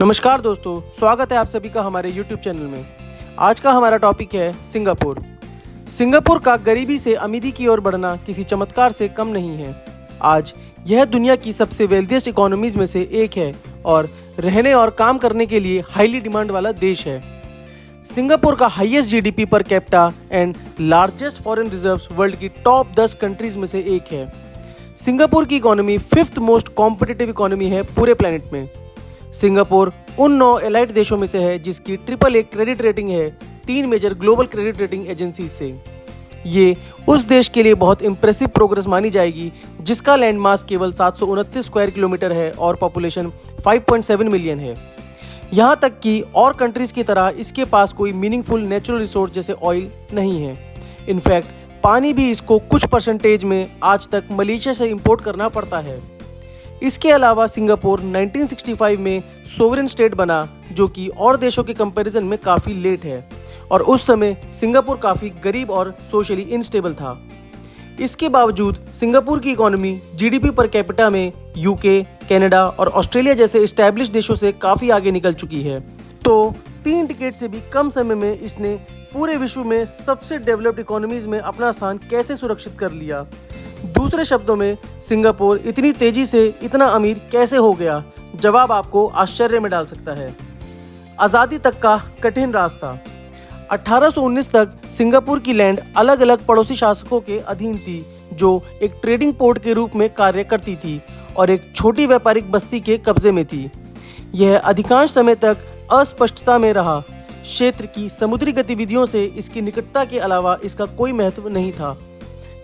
नमस्कार दोस्तों, स्वागत है आप सभी का हमारे YouTube चैनल में। आज का हमारा टॉपिक है सिंगापुर। सिंगापुर का गरीबी से अमीरी की ओर बढ़ना किसी चमत्कार से कम नहीं है। आज यह दुनिया की सबसे वेल्थिएस्ट इकोनॉमीज में से एक है और रहने और काम करने के लिए हाईली डिमांड वाला देश है। सिंगापुर का highest GDP per capita and largest foreign reserves world की टॉप 10 कंट्रीज में से एक है। सिंगापुर की economy 5th most competitive economy है पूरे प्लेनेट में। सिंगापुर उन 9 एलाइट देशों में से है जिसकी AAA क्रेडिट रेटिंग है 3 major global credit rating agency से। ये उस देश के लिए बहुत इंप्रेसिव प्रोग्रेस मानी जाएगी जिसका लैंड मास केवल 729 स्क्वायर किलोमीटर है और पॉपुलेशन 5.7 मिलियन है। यहाँ तक कि और कंट्रीज की तरह इसके पास कोई मीनिंगफुल नेचुरल रिसोर्स जैसे ऑयल नहीं है। इनफैक्ट पानी भी इसको कुछ परसेंटेज में आज तक मलेशिया से इंपोर्ट करना पड़ता है। इसके अलावा सिंगापुर 1965 में सोवरेन स्टेट बना जो कि और देशों के कंपैरिजन में काफ़ी लेट है और उस समय सिंगापुर काफ़ी गरीब और सोशली इनस्टेबल था। इसके बावजूद सिंगापुर की इकोनॉमी जीडीपी पर कैपिटा में यूके, कनाडा और ऑस्ट्रेलिया जैसे एस्टैब्लिश देशों से काफ़ी आगे निकल चुकी है। तो 3 डिकेड से भी कम समय में इसने पूरे विश्व में सबसे डेवलप्ड इकोनॉमीज में अपना स्थान कैसे सुरक्षित कर लिया। दूसरे शब्दों में सिंगापुर इतनी तेजी से इतना अमीर कैसे हो गया, जवाब आपको आश्चर्य में डाल सकता है। आज़ादी तक का कठिन रास्ता। 1819 तक सिंगापुर की लैंड अलग अलग पड़ोसी शासकों के अधीन थी जो एक ट्रेडिंग पोर्ट के रूप में कार्य करती थी और एक छोटी व्यापारिक बस्ती के कब्जे में थी। यह अधिकांश समय तक अस्पष्टता में रहा। क्षेत्र की समुद्री गतिविधियों से इसकी निकटता के अलावा इसका कोई महत्व नहीं था।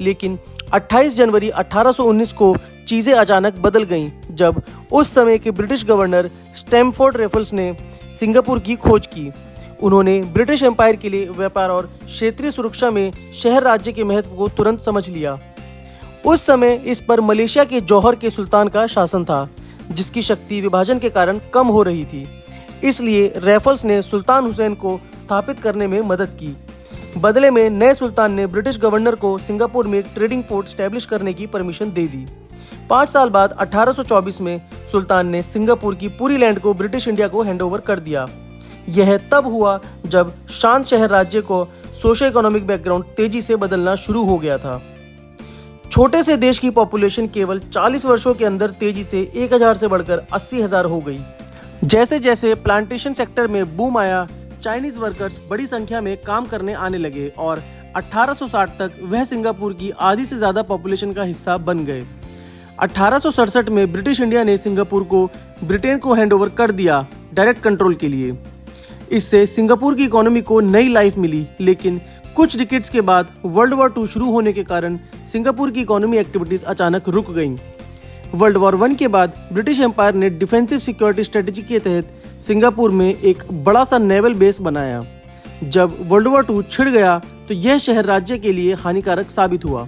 लेकिन 28 जनवरी 1819 को चीज़ें अचानक बदल गईं जब उस समय के ब्रिटिश गवर्नर स्टैमफोर्ड रेफल्स ने सिंगापुर की खोज की। उन्होंने ब्रिटिश एम्पायर के लिए व्यापार और क्षेत्रीय सुरक्षा में शहर राज्य के महत्व को तुरंत समझ लिया। उस समय इस पर मलेशिया के जौहर के सुल्तान का शासन था जिसकी शक्ति विभाजन के कारण कम हो रही थी। इसलिए रेफल्स ने सुल्तान हुसैन को स्थापित करने में मदद की। बदले में नए सुल्तान ने ब्रिटिश गवर्नर को सिंगापुर में एक ट्रेडिंग पोर्ट स्टैब्लिश करने की परमिशन दे दी। 5 साल बाद 1824 में सुल्तान ने सिंगापुर की पूरी लैंड को ब्रिटिश इंडिया को हैंडओवर कर दिया। यह तब हुआ जब शांत शहर राज्य को सोशो इकोनॉमिक बैकग्राउंड तेजी से बदलना शुरू हो गया था। छोटे से देश की पॉपुलेशन केवल 40 वर्षों के अंदर तेजी से 1000 से बढ़कर 80,000 हो गई। जैसे जैसे प्लांटेशन सेक्टर में बूम आया, चाइनीज वर्कर्स बड़ी संख्या में काम करने आने लगे और 1860 तक वह सिंगापुर की आधी से ज़्यादा पॉपुलेशन का हिस्सा बन गए। 1867 में ब्रिटिश इंडिया ने सिंगापुर को ब्रिटेन को हैंडओवर कर दिया डायरेक्ट कंट्रोल के लिए। इससे सिंगापुर की इकोनॉमी को नई लाइफ मिली, लेकिन कुछ डिकेड्स के बाद वर्ल्ड वॉर 2 शुरू होने के कारण सिंगापुर की इकोनॉमी एक्टिविटीज़ अचानक रुक गईं। वर्ल्ड वॉर 1 के बाद ब्रिटिश एम्पायर ने डिफेंसिव सिक्योरिटी स्ट्रेटजी के तहत सिंगापुर में एक बड़ा सा नेवल बेस बनाया। जब वर्ल्ड वॉर 2 छिड़ गया तो यह शहर राज्य के लिए हानिकारक साबित हुआ।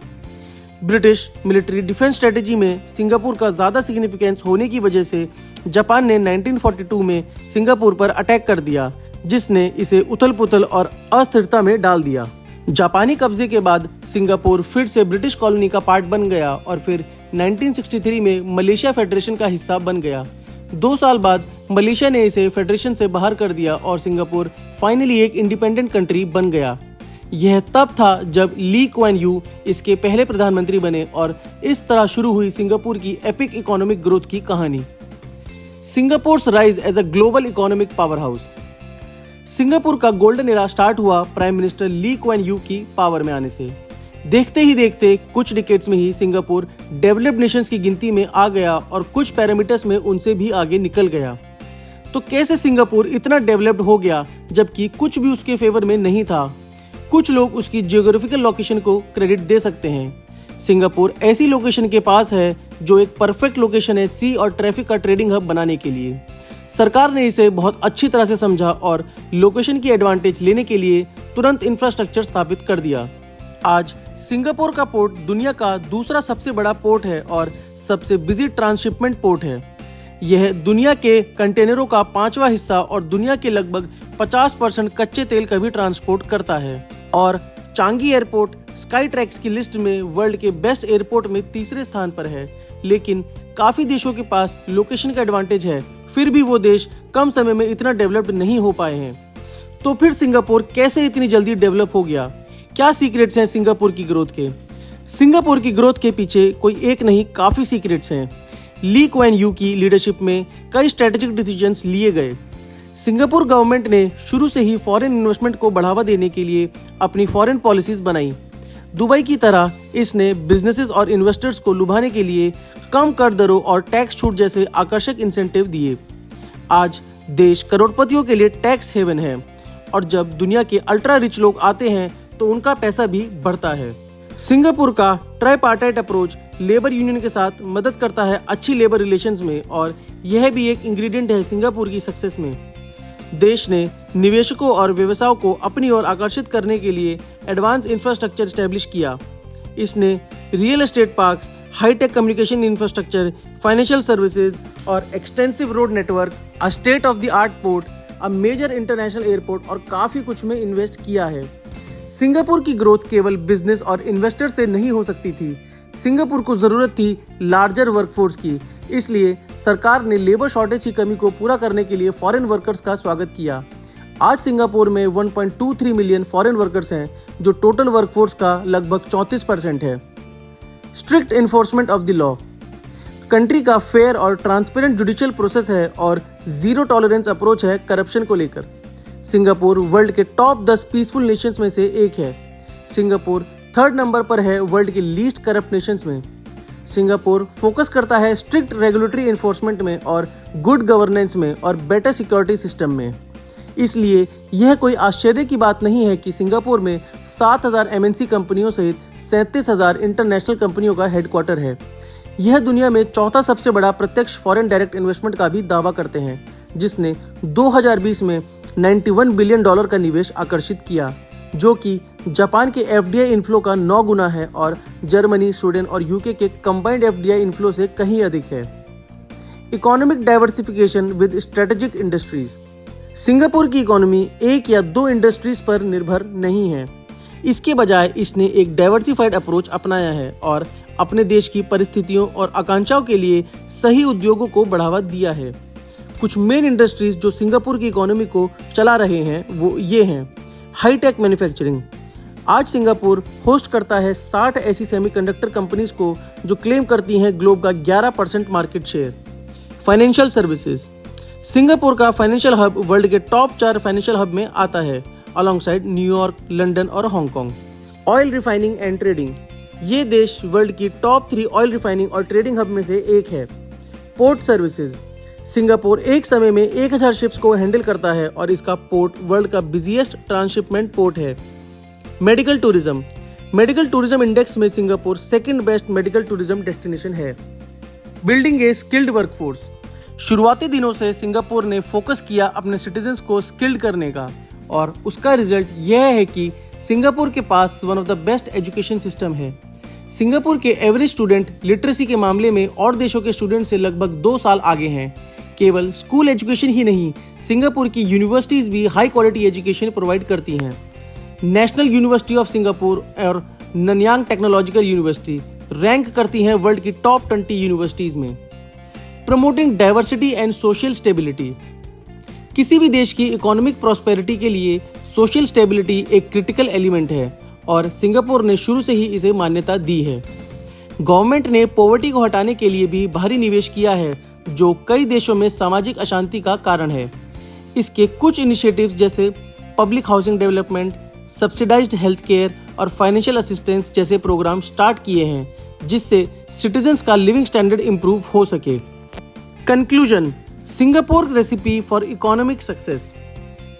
ब्रिटिश मिलिट्री डिफेंस स्ट्रेटजी में सिंगापुर का ज़्यादा सिग्निफिकेंस होने की वजह से जापान ने 1942 में सिंगापुर पर अटैक कर दिया जिसने इसे उथल पुथल और अस्थिरता में डाल दिया। जापानी कब्जे के बाद सिंगापुर फिर से ब्रिटिश कॉलोनी का पार्ट बन गया और फिर 1963 में मलेशिया फेडरेशन का हिस्सा बन गया। 2 साल बाद मलेशिया ने इसे फेडरेशन से बाहर कर दिया और सिंगापुर फाइनली एक इंडिपेंडेंट कंट्री बन गया। यह तब था जब ली कुआन यू इसके पहले प्रधानमंत्री बने और इस तरह शुरू हुई सिंगापुर की एपिक इकोनॉमिक ग्रोथ की कहानी। Singapore's rise as a global economic powerhouse. Singapore का गोल्डन एरा स्टार्ट हुआ prime minister Lee Kuan Yew की पावर में आने से। देखते ही देखते कुछ डिकेड्स में ही सिंगापुर डेवलप्ड नेशंस की गिनती में आ गया और कुछ पैरामीटर्स में उनसे भी आगे निकल गया। तो कैसे सिंगापुर इतना डेवलप्ड हो गया जबकि कुछ भी उसके फेवर में नहीं था? कुछ लोग उसकी जियोग्राफिकल लोकेशन को क्रेडिट दे सकते हैं। सिंगापुर ऐसी लोकेशन के पास है जो एक परफेक्ट लोकेशन है सी और ट्रैफिक का ट्रेडिंग हब बनाने के लिए। सरकार ने इसे बहुत अच्छी तरह से समझा और लोकेशन की एडवांटेज लेने के लिए तुरंत इंफ्रास्ट्रक्चर स्थापित कर दिया। आज सिंगापुर का पोर्ट दुनिया का दूसरा सबसे बड़ा पोर्ट है और सबसे बिजी ट्रांसशिपमेंट पोर्ट है। यह दुनिया के कंटेनरों का 5वां हिस्सा और दुनिया के लगभग 50% कच्चे तेल का भी ट्रांसपोर्ट करता है और चांगी एयरपोर्ट स्काई ट्रैक्स की लिस्ट में वर्ल्ड के बेस्ट एयरपोर्ट में 3रे स्थान पर है। लेकिन काफी देशों के पास लोकेशन का एडवांटेज है, फिर भी वो देश कम समय में इतना डेवलप्ड नहीं हो पाए हैं। तो फिर सिंगापुर कैसे इतनी जल्दी डेवलप हो गया? क्या सीक्रेट्स हैं सिंगापुर की ग्रोथ के? सिंगापुर की ग्रोथ के पीछे कोई एक नहीं, काफ़ी सीक्रेट्स हैं। ली क्वेन यू की लीडरशिप में कई स्ट्रेटेजिक डिसीजंस लिए गए। सिंगापुर गवर्नमेंट ने शुरू से ही फॉरेन इन्वेस्टमेंट को बढ़ावा देने के लिए अपनी फॉरेन पॉलिसीज बनाई। दुबई की तरह इसने बिजनेसेस और इन्वेस्टर्स को लुभाने के लिए कम कर दरों और टैक्स छूट जैसे आकर्षक इंसेंटिव दिए। आज देश करोड़पतियों के लिए टैक्स हेवन है और जब दुनिया के अल्ट्रा रिच लोग आते हैं तो उनका पैसा भी बढ़ता है। सिंगापुर का ट्राइपार्टाइट अप्रोच लेबर यूनियन के साथ मदद करता है अच्छी लेबर रिलेशंस में, और यह भी एक इंग्रेडिएंट है सिंगापुर की सक्सेस में। देश ने निवेशकों और व्यवसायों को अपनी ओर आकर्षित करने के लिए एडवांस इंफ्रास्ट्रक्चर एस्टेब्लिश किया। इसने real estate parks, hi tech communication infrastructure, financial services और extensive road network, a state of the art port, a major international airport और काफ़ी कुछ में इन्वेस्ट किया है। सिंगापुर की ग्रोथ केवल बिजनेस और इन्वेस्टर से नहीं हो सकती थी। सिंगापुर को ज़रूरत थी लार्जर वर्कफोर्स की, इसलिए सरकार ने लेबर शॉर्टेज की कमी को पूरा करने के लिए फॉरेन वर्कर्स का स्वागत किया। आज सिंगापुर में 1.23 मिलियन फॉरेन वर्कर्स हैं, जो टोटल वर्कफोर्स का लगभग 34% है। Strict enforcement of the law, country का फेयर और ट्रांसपेरेंट जुडिशियल प्रोसेस है और जीरो टॉलरेंस अप्रोच है करप्शन को लेकर। सिंगापुर वर्ल्ड के टॉप 10 पीसफुल नेशंस में से एक है। सिंगापुर 3rd नंबर पर है वर्ल्ड के लीस्ट करप्ट नेशंस में। सिंगापुर फोकस करता है स्ट्रिक्ट रेगुलेटरी इन्फोर्समेंट में और गुड गवर्नेंस में और बेटर सिक्योरिटी सिस्टम में। इसलिए यह कोई आश्चर्य की बात नहीं है कि सिंगापुर में 7,000 MNC कंपनियों सहित 37,000 इंटरनेशनल कंपनियों का हेडक्वार्टर है। यह दुनिया में चौथा सबसे बड़ा प्रत्यक्ष फॉरेन डायरेक्ट इन्वेस्टमेंट का भी दावा करते हैं, जिसने 2020 में $91 बिलियन का निवेश आकर्षित किया, जो कि जापान के FDI इन्फ्लो का 9 गुना है और जर्मनी, स्वीडन और यूके के कंबाइंड FDI इन्फ्लो से कहीं अधिक है। Economic diversification with strategic industries, Singapore की इकोनॉमी एक या दो इंडस्ट्रीज पर निर्भर नहीं है। इसके बजाय इसने एक डाइवर्सिफाइड अप्रोच अपनाया है और अपने देश की परिस्थितियों और आकांक्षाओं के लिए सही उद्योगों को बढ़ावा दिया है। कुछ मेन इंडस्ट्रीज जो सिंगापुर की इकोनॉमी को चला रहे हैं वो ये हैं। हाईटेक मैन्युफैक्चरिंग, आज सिंगापुर होस्ट करता है 60 ऐसी सेमीकंडक्टर कंपनीज को जो क्लेम करती हैं ग्लोब का 11% market share. Financial services, Singapore का फाइनेंशियल हब वर्ल्ड के टॉप 4 फाइनेंशियल हब में आता है, अलॉन्गसाइड न्यूयॉर्क, लंदन और Hong Kong. Oil refining and trading, ये देश वर्ल्ड की टॉप 3 ऑयल रिफाइनिंग और ट्रेडिंग हब में से एक है। पोर्ट सर्विसेज, सिंगापुर एक समय में 1000 शिप्स को हैंडल करता है और इसका पोर्ट वर्ल्ड का बिजिएस्ट ट्रांसशिपमेंट पोर्ट है। Medical tourism, medical tourism index में Singapore 2nd best medical tourism destination है। बिल्डिंग ए स्किल्ड वर्कफोर्स, शुरुआती दिनों से सिंगापुर ने फोकस किया अपने सिटीजन्स को स्किल्ड करने का और उसका रिजल्ट यह है कि सिंगापुर के पास one of the best education system है। सिंगापुर के एवरेज स्टूडेंट लिटरेसी के मामले में और देशों के स्टूडेंट से लगभग 2 साल आगे हैं। केवल स्कूल एजुकेशन ही नहीं, सिंगापुर की यूनिवर्सिटीज भी हाई क्वालिटी एजुकेशन प्रोवाइड करती हैं। नेशनल यूनिवर्सिटी ऑफ सिंगापुर और ननयांग टेक्नोलॉजिकल यूनिवर्सिटी रैंक करती हैं वर्ल्ड की टॉप 20 यूनिवर्सिटीज में। Promoting diversity and social stability, किसी भी देश की इकोनॉमिक प्रॉस्पेरिटी के लिए सोशल स्टेबिलिटी एक क्रिटिकल एलिमेंट है और सिंगापुर ने शुरू से ही इसे मान्यता दी है। गवर्नमेंट ने पॉवर्टी को हटाने के लिए भी भारी निवेश किया है, जो कई देशों में सामाजिक अशांति का कारण है। इसके कुछ इनिशिएटिव्स जैसे public housing development, subsidised health care और फाइनेंशियल असिस्टेंस जैसे प्रोग्राम स्टार्ट किए हैं, जिससे सिटीजन्स का लिविंग स्टैंडर्ड इंप्रूव हो सके। Conclusion, Singapore recipe for economic success.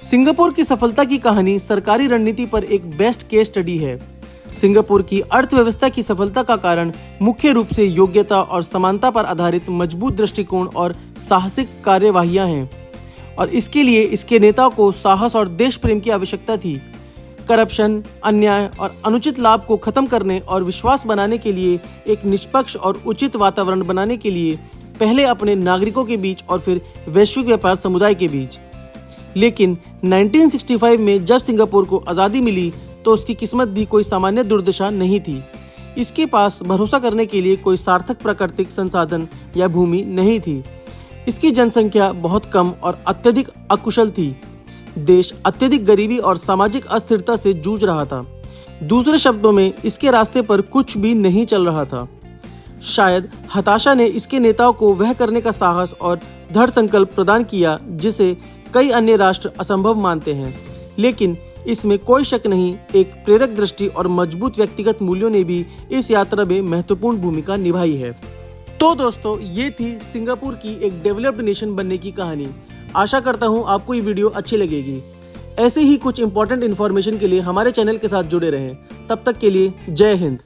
Singapore की सफलता की कहानी सरकारी रणनीति पर एक बेस्ट केस स्टडी है। सिंगापुर की अर्थव्यवस्था की सफलता का कारण मुख्य रूप से योग्यता और समानता पर आधारित मजबूत दृष्टिकोण और साहसिक कार्यवाहियां हैं, और इसके लिए इसके नेताओं को साहस और देश प्रेम की आवश्यकता थी। करप्शन, अन्याय और अनुचित लाभ को खत्म करने और विश्वास बनाने के लिए एक निष्पक्ष और उचित वातावरण बनाने के लिए पहले अपने नागरिकों के बीच और फिर वैश्विक व्यापार समुदाय के बीच। लेकिन 1965 में जब सिंगापुर को आज़ादी मिली तो उसकी किस्मत भी कोई सामान्य दुर्दशा नहीं थी। इसके पास भरोसा करने के लिए कोई सार्थक प्राकृतिक संसाधन या भूमि नहीं थी। इसकी जनसंख्या बहुत कम और अत्यधिक अकुशल थी। देश अत्यधिक गरीबी और सामाजिक अस्थिरता से जूझ रहा था। दूसरे शब्दों में इसके रास्ते पर कुछ भी नहीं चल रहा था। शायद हताशा ने इसके नेताओं को वह करने का साहस और दृढ़ संकल्प प्रदान किया जिसे कई अन्य राष्ट्र असंभव मानते हैं। लेकिन इसमें कोई शक नहीं, एक प्रेरक दृष्टि और मजबूत व्यक्तिगत मूल्यों ने भी इस यात्रा में महत्वपूर्ण भूमिका निभाई है। तो दोस्तों, ये थी सिंगापुर की एक डेवलप्ड नेशन बनने की कहानी। आशा करता हूँ आपको ये वीडियो अच्छी लगेगी। ऐसे ही कुछ इंपॉर्टेंट इन्फॉर्मेशन के लिए हमारे चैनल के साथ जुड़े रहें। तब तक के लिए जय हिंद।